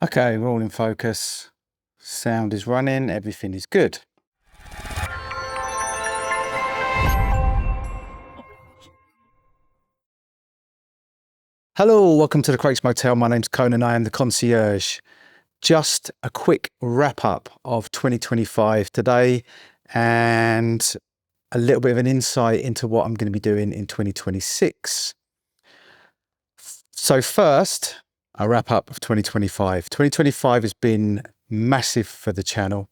Okay, we're all in focus. Sound is running, everything is good. Hello, welcome to the Craig's Motel. My name's Conan, I am the concierge. Just a quick wrap up of 2025 today and a little bit of an insight into what I'm going to be doing in 2026. So first, a wrap up of 2025. 2025 has been massive for the channel,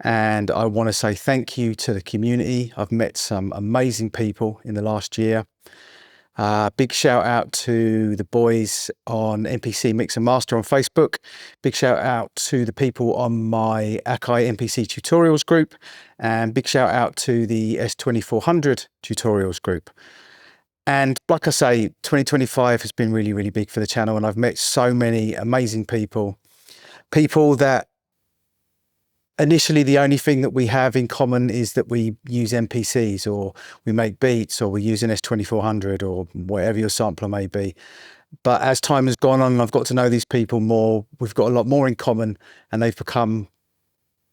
and I want to say thank you to the community. I've met some amazing people in the last year. Big shout out to the boys on MPC Mix and Master on Facebook. Big shout out to the people on my Akai MPC Tutorials group, and big shout out to the S2400 Tutorials group. And like I say, 2025 has been really, really big for the channel, and I've met so many amazing people that initially the only thing that we have in common is that we use MPCs, or we make beats, or we use an S2400, or whatever your sampler may be. But as time has gone on and I've got to know these people more, we've got a lot more in common, and they've become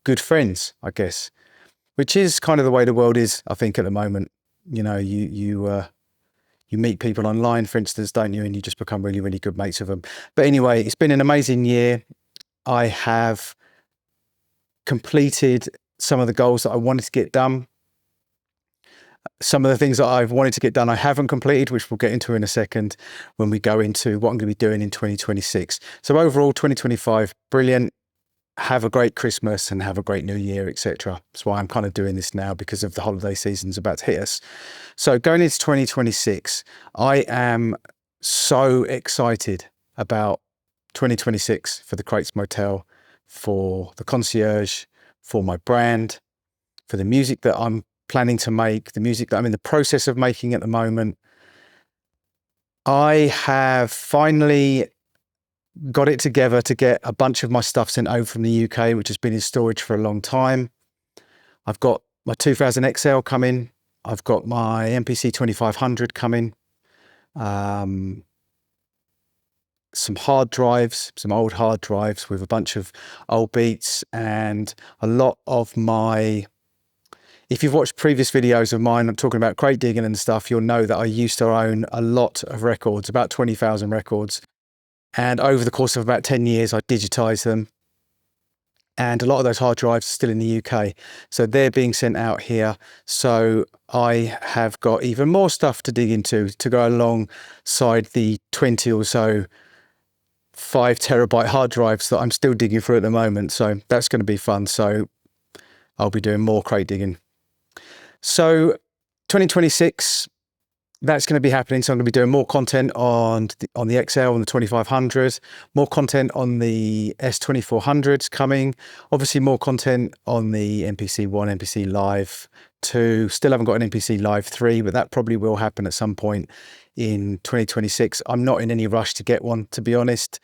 good friends, I guess, which is kind of the way the world is, I think, at the moment. You know, you meet people online, for instance, don't you? And you just become really, really good mates with them. But anyway, it's been an amazing year. I have completed some of the goals that I wanted to get done. Some of the things that I've wanted to get done, I haven't completed, which we'll get into in a second when we go into what I'm going to be doing in 2026. So overall, 2025, brilliant. Have a great Christmas and have a great New Year, etc. That's why I'm kind of doing this now, because of the holiday season's about to hit us. So going into 2026, I am so excited about 2026 for the Crates Motel, for the concierge, for my brand, for the music that I'm planning to make, the music that I'm in the process of making at the moment. I have finally got it together to get a bunch of my stuff sent over from the UK, which has been in storage for a long time. I've got my 2000 XL coming. I've got my MPC 2500 coming. Some hard drives, some old hard drives with a bunch of old beats, and a lot of my... If you've watched previous videos of mine, I'm talking about crate digging and stuff, you'll know that I used to own a lot of records, about 20,000 records. And over the course of about 10 years, I digitized them. And a lot of those hard drives are still in the UK. So they're being sent out here. So I have got even more stuff to dig into to go alongside the 20 or so 5 terabyte hard drives that I'm still digging through at the moment. So that's going to be fun. So I'll be doing more crate digging. So 2026, that's going to be happening. So I'm going to be doing more content on the XL and the 2500, more content on the S2400s coming, obviously more content on the MPC One, MPC Live II. Still haven't got an MPC Live III, but that probably will happen at some point in 2026. I'm not in any rush to get one, to be honest.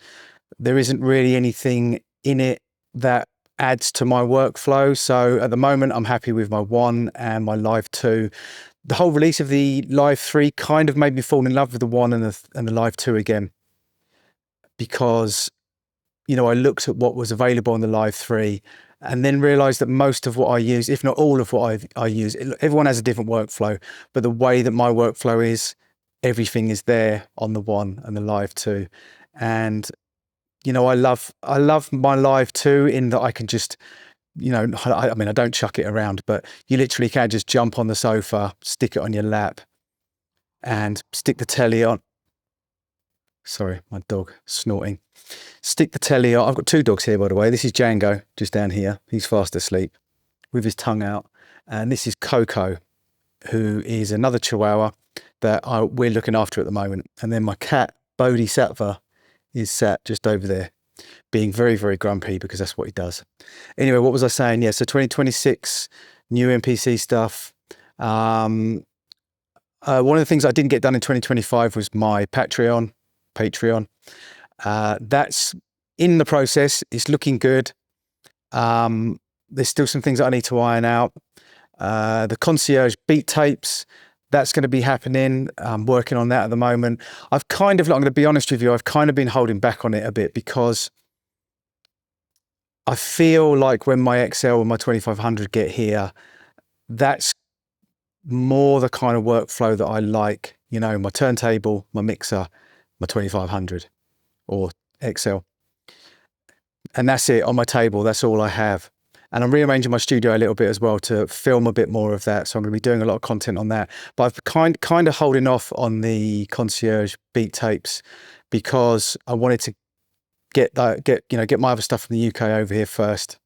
There isn't really anything in it that adds to my workflow. So at the moment, I'm happy with my One and my Live II. The whole release of the Live 3 kind of made me fall in love with the One and the Live 2 again, because, you know, I looked at what was available on the Live 3 and then realized that most of what I use, if not all of what I use, everyone has a different workflow, but the way that my workflow is, everything is there on the One and the Live 2. And, you know, I love my Live 2 in that I can just, you know, I mean, I don't chuck it around, but you literally can just jump on the sofa, stick it on your lap, and stick the telly on. Sorry, my dog snorting. Stick the telly on. I've got 2 dogs here, by the way. This is Django, just down here. He's fast asleep with his tongue out. And this is Coco, who is another Chihuahua that we're looking after at the moment. And then my cat, Bodhisattva, is sat just over there, being very, very grumpy, because that's what he does. Anyway, what was I saying? Yeah, so 2026, new MPC stuff. One of the things I didn't get done in 2025 was my Patreon. That's in the process. It's looking good. There's still some things that I need to iron out. The concierge beat tapes, that's going to be happening. I'm working on that at the moment. I'm going to be honest with you, I've kind of been holding back on it a bit, because I feel like when my XL and my 2500 get here, that's more the kind of workflow that I like, you know, my turntable, my mixer, my 2500 or XL. And that's it on my table. That's all I have. And I'm rearranging my studio a little bit as well to film a bit more of that. So I'm going to be doing a lot of content on that. But I've kind of holding off on the concierge beat tapes because I wanted to get my other stuff from the UK over here first.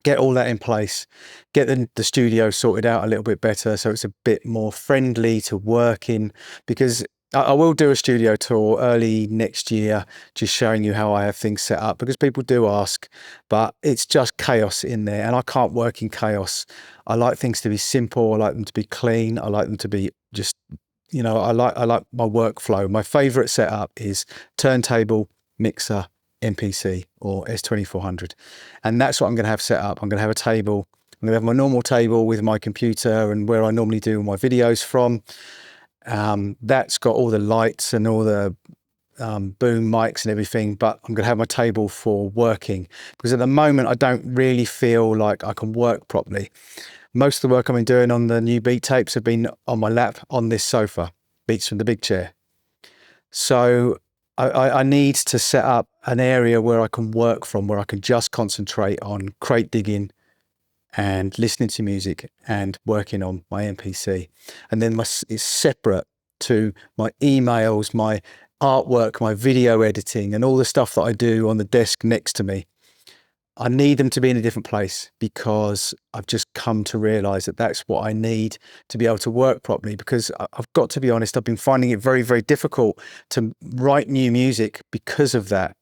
Get all that in place, get the studio sorted out a little bit better so it's a bit more friendly to work in, because I will do a studio tour early next year, just showing you how I have things set up, because people do ask, but it's just chaos in there and I can't work in chaos. I like things to be simple. I like them to be clean. I like them to be just, you know, I like my workflow. My favorite setup is turntable, mixer, MPC or S2400. And that's what I'm going to have set up. I'm going to have a table. I'm going to have my normal table with my computer and where I normally do my videos from. That's got all the lights and all the boom mics and everything, but I'm going to have my table for working, because at the moment I don't really feel like I can work properly. Most of the work I've been doing on the new beat tapes have been on my lap on this sofa, beats from the big chair. So I need to set up an area where I can work from, where I can just concentrate on crate digging and listening to music and working on my MPC. And then it's separate to my emails, my artwork, my video editing, and all the stuff that I do on the desk next to me. I need them to be in a different place, because I've just come to realize that that's what I need to be able to work properly, because I've got to be honest, I've been finding it very, very difficult to write new music because of that.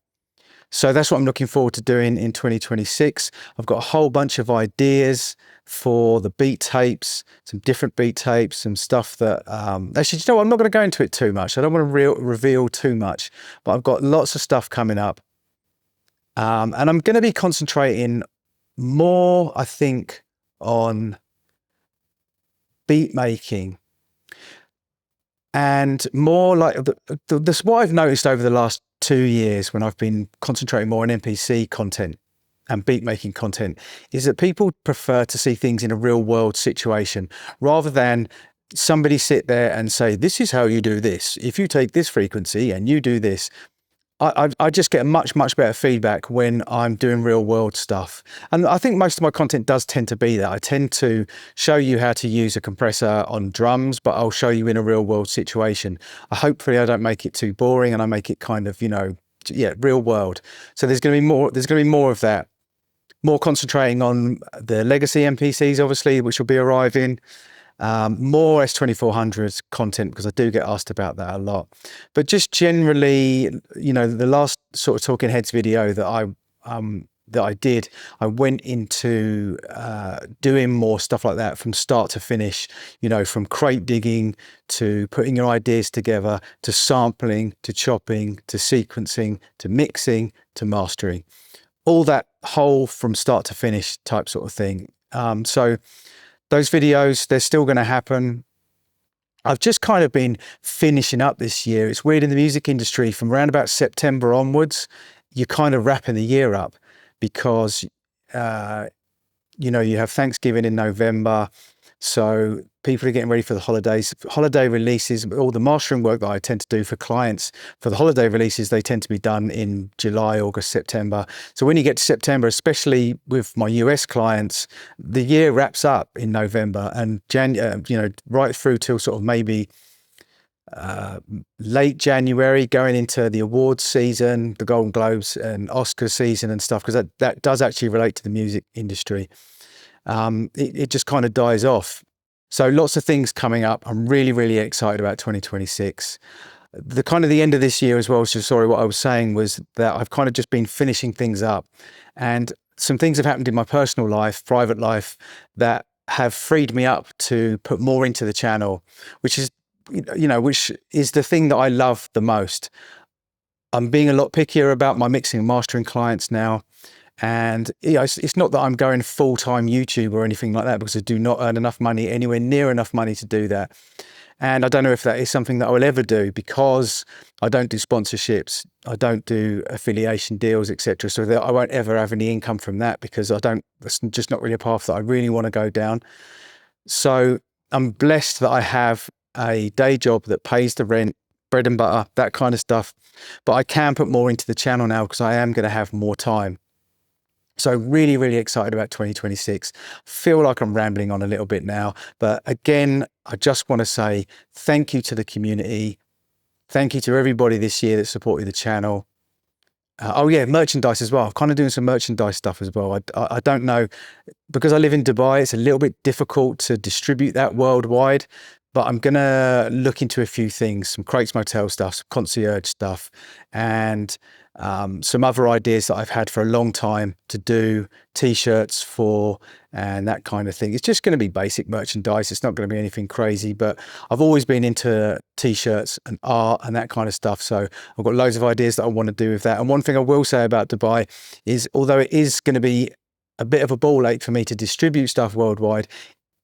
So that's what I'm looking forward to doing in 2026. I've got a whole bunch of ideas for the beat tapes, some different beat tapes, some stuff that, actually, you know what? I'm not going to go into it too much. I don't want to reveal too much, but I've got lots of stuff coming up. And I'm going to be concentrating more, I think, on beat making, and more like this. What I've noticed over the last 2 years, when I've been concentrating more on MPC content and beat making content, is that people prefer to see things in a real world situation, rather than somebody sit there and say, this is how you do this. If you take this frequency and you do this. I just get a much better feedback when I'm doing real world stuff. And I think most of my content does tend to be that. I tend to show you how to use a compressor on drums, but I'll show you in a real world situation. Hopefully I don't make it too boring, and I make it kind of, you know, yeah, real world. So there's going to be more of that. More concentrating on the legacy MPCs, obviously, which will be arriving. More S2400 content, because I do get asked about that a lot. But just generally, you know, the last sort of Talking Heads video that I did, I went into doing more stuff like that from start to finish, you know, from crate digging to putting your ideas together, to sampling, to chopping, to sequencing, to mixing, to mastering. All that whole from start to finish type sort of thing. So those videos, they're still going to happen. I've just kind of been finishing up this year. It's weird in the music industry, from around about September onwards, you're kind of wrapping the year up, because, you know, you have Thanksgiving in November. So people are getting ready for the holidays, holiday releases. All the mastering work that I tend to do for clients for the holiday releases, they tend to be done in July, August, September. So when you get to September, especially with my US clients, the year wraps up in November, and you know, right through till sort of maybe late January, going into the awards season, the Golden Globes and Oscar season and stuff, because that does actually relate to the music industry. It just kind of dies off. So lots of things coming up. I'm really excited about 2026. The end of this year as well. So sorry, what I was saying was that I've kind of just been finishing things up, and some things have happened in my personal life, private life, that have freed me up to put more into the channel, which is, you know, which is the thing that I love the most. I'm being a lot pickier about my mixing and mastering clients now. And you know, it's not that I'm going full-time YouTube or anything like that, because I do not earn enough money, anywhere near enough money to do that. And I don't know if that is something that I will ever do, because I don't do sponsorships, I don't do affiliation deals, etc. So that I won't ever have any income from that, because that's just not really a path that I really want to go down. So I'm blessed that I have a day job that pays the rent, bread and butter, that kind of stuff. But I can put more into the channel now because I am going to have more time. So really, really excited about 2026. Feel like I'm rambling on a little bit now, but again, I just want to say thank you to the community. Thank you to everybody this year that supported the channel. Oh yeah, merchandise as well. I'm kind of doing some merchandise stuff as well. I don't know, because I live in Dubai, it's a little bit difficult to distribute that worldwide, but I'm going to look into a few things, some Crates Motel stuff, some concierge stuff, and some other ideas that I've had for a long time to do t-shirts for and that kind of thing. It's just going to be basic merchandise. It's not going to be anything crazy, but I've always been into t-shirts and art and that kind of stuff. So I've got loads of ideas that I want to do with that. And one thing I will say about Dubai is, although it is going to be a bit of a ball ache for me to distribute stuff worldwide,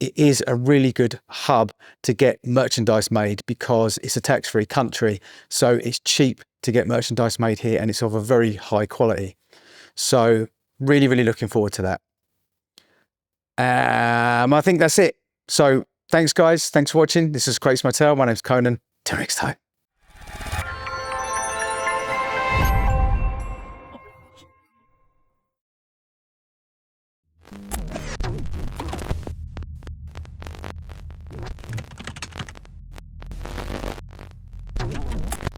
it is a really good hub to get merchandise made, because it's a tax-free country. So it's cheap to get merchandise made here, and it's of a very high quality. So really, really looking forward to that. I think that's it. So thanks guys. Thanks for watching. This is Crates Motel. My name's Conan. Till next time.